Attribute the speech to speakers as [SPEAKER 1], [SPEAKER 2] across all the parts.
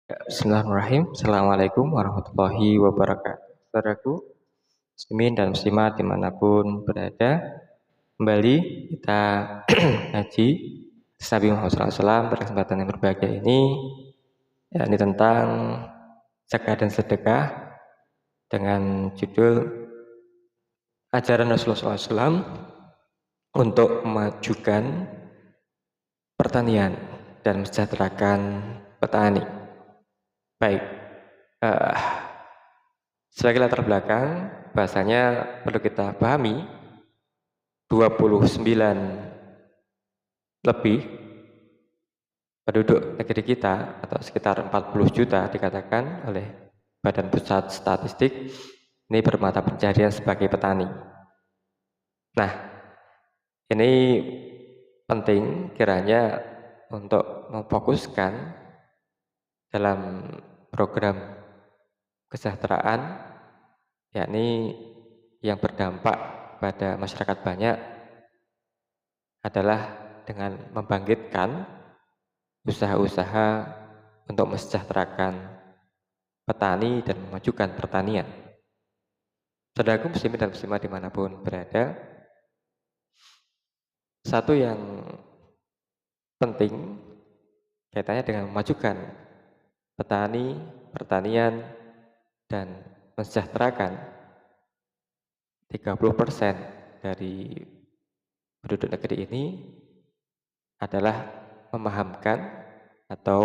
[SPEAKER 1] Ya, Bismillahirrahmanirrahim. Assalamualaikum warahmatullahi wabarakatuh. Saudaraku, muslimin dan muslimat dimanapun berada, kembali kita ngaji Nabi Muhammad SAW pada kesempatan yang berbahagia ini, yakni tentang zakat dan sedekah dengan judul ajaran Rasulullah SAW untuk memajukan pertanian dan mensejahterakan petani. Baik, eh, sebagai latar belakang, bahasanya perlu kita pahami 29 lebih penduduk negeri kita atau sekitar 40 juta dikatakan oleh Badan Pusat Statistik ini bermata pencaharian sebagai petani. Nah, ini penting kiranya untuk memfokuskan dalam program kesejahteraan, yakni yang berdampak pada masyarakat banyak adalah dengan membangkitkan usaha-usaha untuk mensejahterakan petani dan memajukan pertanian. Saudaraku muslimin dan muslimat dimanapun berada, satu yang penting kaitannya dengan memajukan petani, pertanian, dan mensejahterakan 30% dari penduduk negeri ini adalah memahamkan atau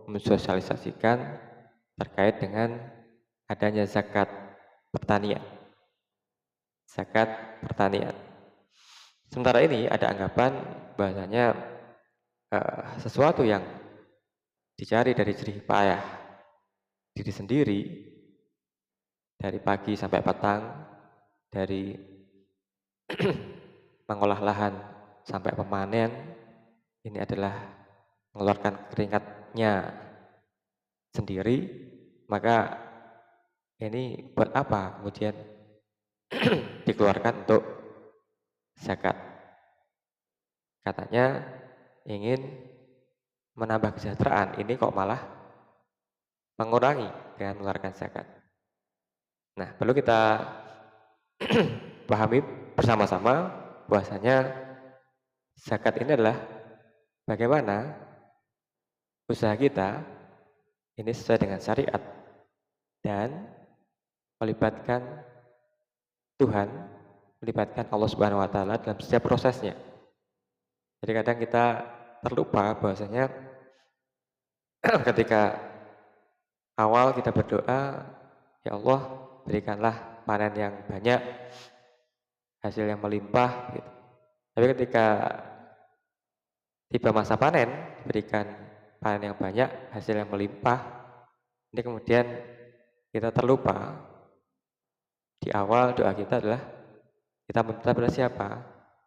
[SPEAKER 1] mensosialisasikan terkait dengan adanya zakat pertanian. Zakat pertanian. Sementara ini ada anggapan bahasanya sesuatu yang dicari dari jerih payah diri sendiri dari pagi sampai petang, dari mengolah lahan sampai pemanen, ini adalah mengeluarkan keringatnya sendiri, maka ini buat apa kemudian dikeluarkan untuk zakat? Katanya ingin menambah kesejahteraan, ini kok malah mengurangi dengan mengeluarkan zakat. Nah, perlu kita pahami bersama-sama bahwasanya zakat ini adalah bagaimana usaha kita ini sesuai dengan syariat dan melibatkan Tuhan, melibatkan Allah Subhanahu wa taala dalam setiap prosesnya. Jadi kadang kita terlupa bahwasanya ketika awal kita berdoa, ya Allah berikanlah panen yang banyak, hasil yang melimpah gitu. Tapi ketika tiba masa panen, berikan panen yang banyak, hasil yang melimpah, ini kemudian kita terlupa. Di awal doa kita adalah kita meminta pada siapa?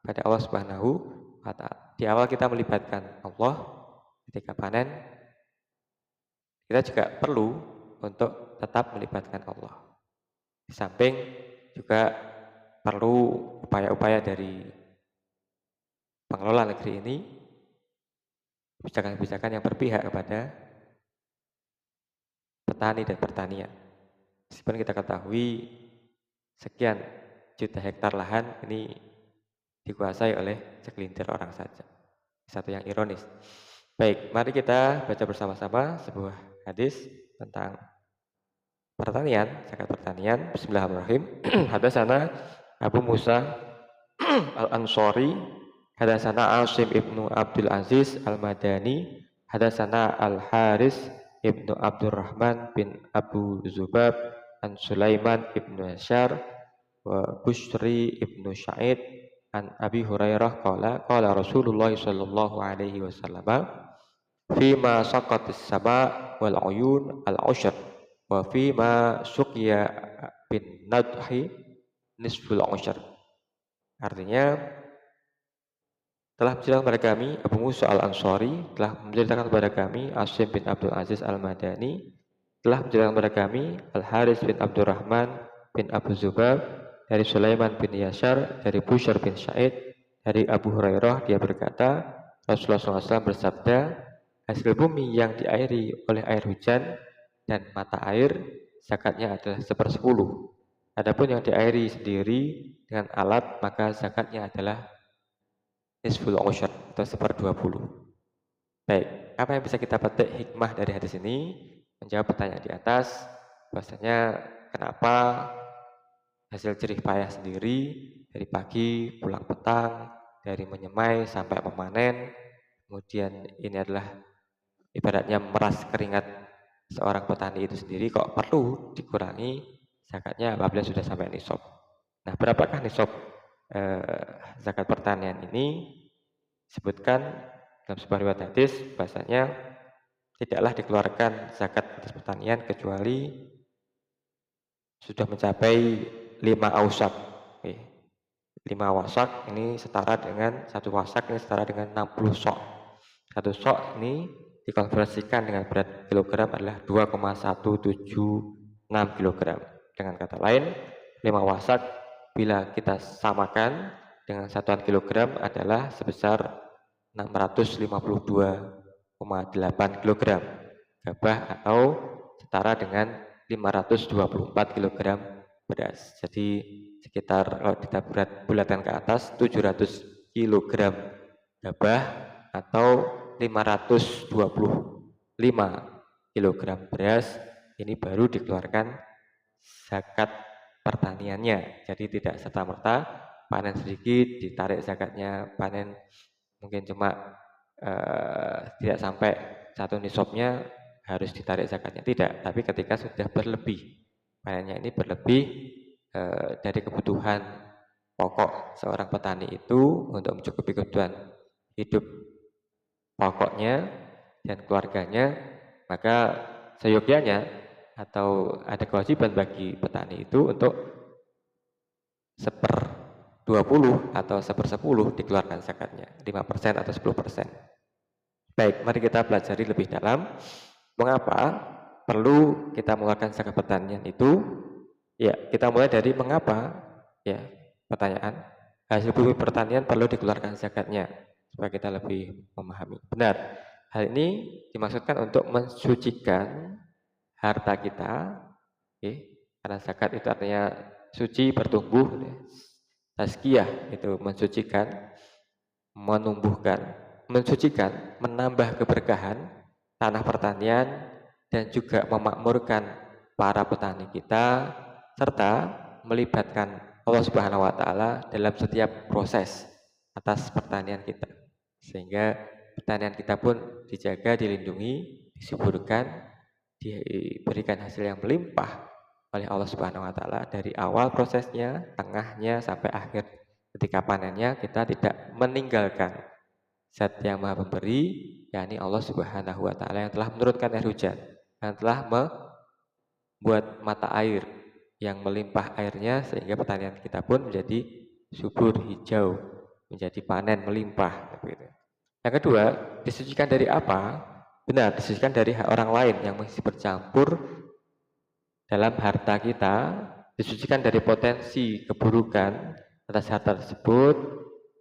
[SPEAKER 1] Pada Allah Subhanahu wa taala. Di awal kita melibatkan Allah ketika panen. Kita juga perlu untuk tetap melibatkan Allah. Di samping juga perlu upaya-upaya dari pengelola negeri ini, kebijakan-kebijakan yang berpihak kepada petani dan pertanian. Meskipun kita ketahui sekian juta hektar lahan ini dikuasai oleh segelintir orang saja. Satu yang ironis. Baik, mari kita baca bersama-sama sebuah hadis tentang pertanian, zakat pertanian. Bismillahirrahmanirrahim. Hadatsana Abu Musa Al-Ansori, hadatsana Asim ibnu Abdul Aziz Al-Madani, hadatsana Al-Haris ibnu Abdurrahman bin Abu Zubab an Sulaiman ibnu Yashar wa Bushri ibnu Sya'id an Abi Hurairah qala Rasulullah sallallahu alaihi wasallam fima saqatis sama wal uyun al ushr wa fima suqya bin nadhi nisful ushr. Artinya telah menceritakan kepada kami Abu Musa Al-Ansari, telah menceritakan kepada kami Asim bin Abdul Aziz Al-Madani, telah menceritakan kepada kami Al-Haris bin Abdurrahman bin Abu Zubab, dari Sulaiman bin Yashar, dari Bushr bin Sya'id, dari Abu Hurairah, dia berkata, Rasulullah SAW bersabda, hasil bumi yang diairi oleh air hujan dan mata air, zakatnya adalah 1/10. Adapun yang diairi sendiri dengan alat, maka zakatnya adalah nisful usyr atau 1/20. Baik, apa yang bisa kita petik hikmah dari hadis ini? Menjawab pertanyaan di atas, bahwasanya kenapa hasil jerih payah sendiri dari pagi pulang petang, dari menyemai sampai memanen, kemudian ini adalah ibaratnya meras keringat seorang petani itu sendiri kok perlu dikurangi zakatnya apabila sudah sampai nisab. Nah, berapakah nisab zakat pertanian ini? Disebutkan dalam sebuah riwayat hadis bahasanya tidaklah dikeluarkan zakat atas pertanian kecuali sudah mencapai 5 ausak. Oke. 5 wasak ini setara dengan 1 wasak ini setara dengan 60 sok. 1 sok ini dikonversikan dengan berat kilogram adalah 2,176 kilogram. Dengan kata lain, 5 wasak bila kita samakan dengan satuan kilogram adalah sebesar 652,8 kilogram gabah atau setara dengan 524 kilogram beras. Jadi sekitar kalau kita bulatkan ke atas 700 kilogram gabah atau 525 kilogram beras ini baru dikeluarkan zakat pertaniannya. Jadi tidak serta-merta panen sedikit ditarik zakatnya, panen mungkin cuma tidak sampai 1 nisabnya harus ditarik zakatnya, tidak. Tapi ketika sudah berlebih, panennya ini berlebih dari kebutuhan pokok seorang petani itu untuk mencukupi kebutuhan hidup pokoknya dan keluarganya, maka seyogyanya atau ada kewajiban bagi petani itu untuk 1/20 atau 1/10 dikeluarkan zakatnya, 5% atau 10%. Baik, mari kita pelajari lebih dalam mengapa perlu kita mengeluarkan zakat pertanian itu. Ya, kita mulai dari mengapa, ya, pertanyaan. Hasil bumi pertanian perlu dikeluarkan zakatnya supaya kita lebih memahami. Benar, hal ini dimaksudkan untuk mensucikan harta kita, oke? Karena zakat itu artinya suci, bertumbuh, tazkiyah itu mensucikan, menumbuhkan, mensucikan, menambah keberkahan tanah pertanian dan juga memakmurkan para petani kita serta melibatkan Allah Subhanahu wa taala dalam setiap proses atas pertanian kita. Sehingga pertanian kita pun dijaga, dilindungi, disuburkan, diberikan hasil yang melimpah oleh Allah Subhanahu wa taala dari awal prosesnya, tengahnya sampai akhir. Ketika panennya kita tidak meninggalkan Zat yang Maha Pemberi, yakni Allah Subhanahu wa taala yang telah menurunkan air hujan, yang telah membuat mata air yang melimpah airnya sehingga pertanian kita pun menjadi subur, hijau, menjadi panen melimpah. Yang kedua, disucikan dari apa? Benar, disucikan dari hak orang lain yang masih bercampur dalam harta kita, disucikan dari potensi keburukan atas harta tersebut,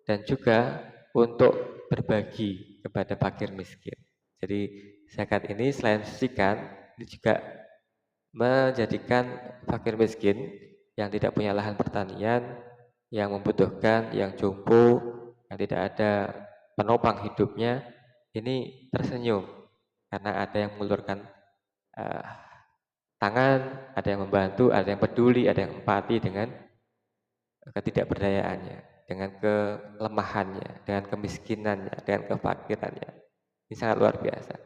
[SPEAKER 1] dan juga untuk berbagi kepada fakir miskin. Jadi zakat ini selain disucikan, ini juga menjadikan fakir miskin yang tidak punya lahan pertanian, yang membutuhkan, yang jompo, yang tidak ada penopang hidupnya, ini tersenyum karena ada yang mengeluarkan tangan, ada yang membantu, ada yang peduli, ada yang empati dengan ketidakberdayaannya, dengan kelemahannya, dengan kemiskinannya, dengan kefakirannya. Ini sangat luar biasa.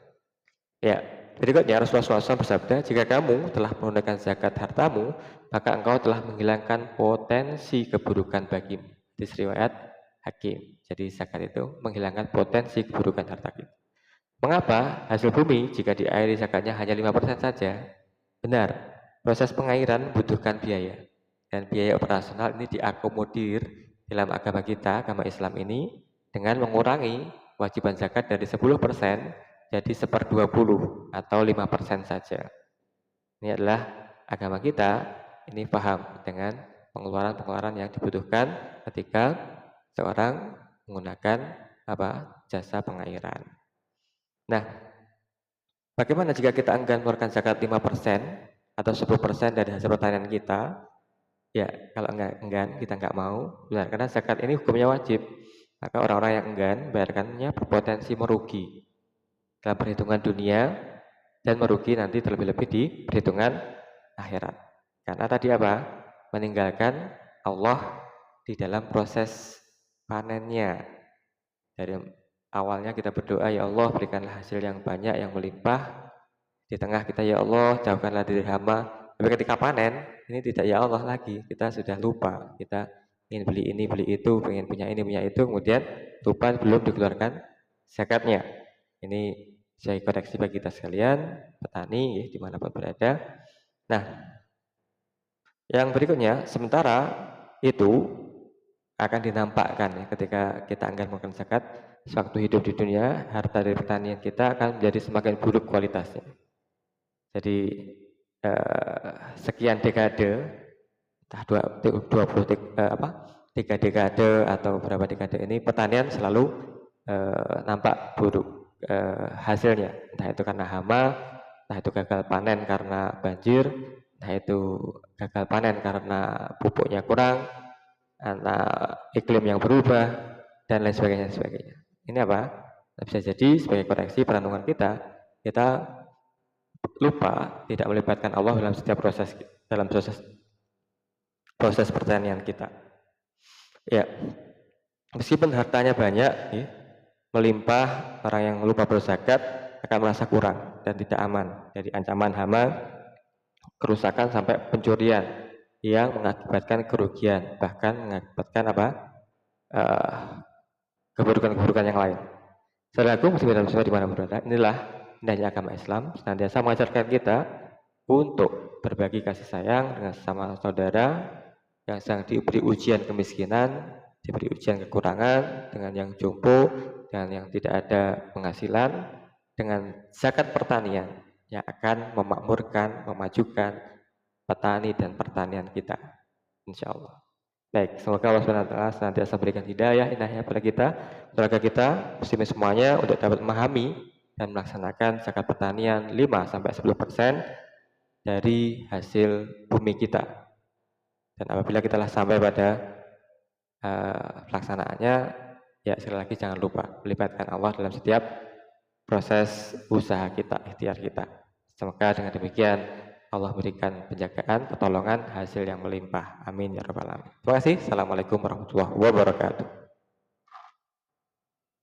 [SPEAKER 1] Ya, berikutnya Rasulullah SAW bersabda, jika kamu telah menunaikan zakat hartamu, maka engkau telah menghilangkan potensi keburukan bagimu. Hadis riwayat Hakim. Jadi zakat itu menghilangkan potensi keburukan harta kita. Mengapa hasil bumi jika diairi zakatnya hanya 5% saja? Benar, proses pengairan membutuhkan biaya. Dan biaya operasional ini diakomodir dalam agama kita, agama Islam ini, dengan mengurangi kewajiban zakat dari 10% jadi 1/20 atau 5% saja. Ini adalah agama kita, ini paham dengan pengeluaran-pengeluaran yang dibutuhkan ketika seorang menggunakan jasa pengairan. Nah, Bagaimana jika kita enggan mengeluarkan zakat 5% atau 10% dari hasil pertanian kita? Ya, kalau enggan kita nggak mau, benar, karena zakat ini hukumnya wajib. Maka orang-orang yang enggan bayarkannya berpotensi merugi dalam perhitungan dunia dan merugi nanti terlebih-lebih di perhitungan akhirat. Karena tadi apa? Meninggalkan Allah di dalam proses panennya. Dari awalnya kita berdoa, ya Allah berikanlah hasil yang banyak, yang melimpah. Di tengah kita, ya Allah jauhkanlah dari hama. Tapi ketika panen, ini tidak ya Allah lagi. Kita sudah lupa. Kita ingin beli ini, beli itu, pengen punya ini, punya itu. Kemudian lupa belum dikeluarkan zakatnya. Ini saya koreksi bagi kita sekalian, petani ya, dimanapun berada. Nah, yang berikutnya, sementara itu akan dinampakkan ya, ketika kita enggan mengeluarkan zakat, sewaktu hidup di dunia, harta dari pertanian kita akan menjadi semakin buruk kualitasnya. Jadi sekian dekade, entah 3 dekade atau berapa dekade ini, pertanian selalu nampak buruk hasilnya, entah itu karena hama, entah itu gagal panen karena banjir, entah itu gagal panen karena pupuknya kurang, karena iklim yang berubah, dan lain sebagainya. Ini apa? Bisa jadi sebagai koreksi perenungan kita lupa tidak melibatkan Allah dalam setiap proses pertanian kita. Ya, meskipun hartanya banyak, ya, melimpah, orang yang lupa berzakat akan merasa kurang dan tidak aman dari ancaman hama, kerusakan sampai pencurian yang mengakibatkan kerugian, bahkan mengakibatkan keburukan-keburukan yang lain. Saudaraku muslim dan muslimat di mana berada, inilah indahnya agama Islam, senantiasa mengajarkan kita untuk berbagi kasih sayang dengan sesama saudara yang sedang diberi ujian kemiskinan, diberi ujian kekurangan, dengan yang jompo, dengan yang tidak ada penghasilan, dengan zakat pertanian yang akan memakmurkan, memajukan petani dan pertanian kita, insya Allah. Baik, semoga Allah SWT senantiasa berikan hidayah, inayah pada kita, keluarga kita, muslimin semuanya untuk dapat memahami dan melaksanakan zakat pertanian 5-10% dari hasil bumi kita. Dan apabila kita sampai pada pelaksanaannya, ya sekali lagi jangan lupa melibatkan Allah dalam setiap proses usaha kita, ikhtiar kita. Semoga dengan demikian Allah berikan penjagaan, pertolongan, hasil yang melimpah. Amin ya rabbal alamin. Terima kasih. Assalamualaikum warahmatullahi wabarakatuh.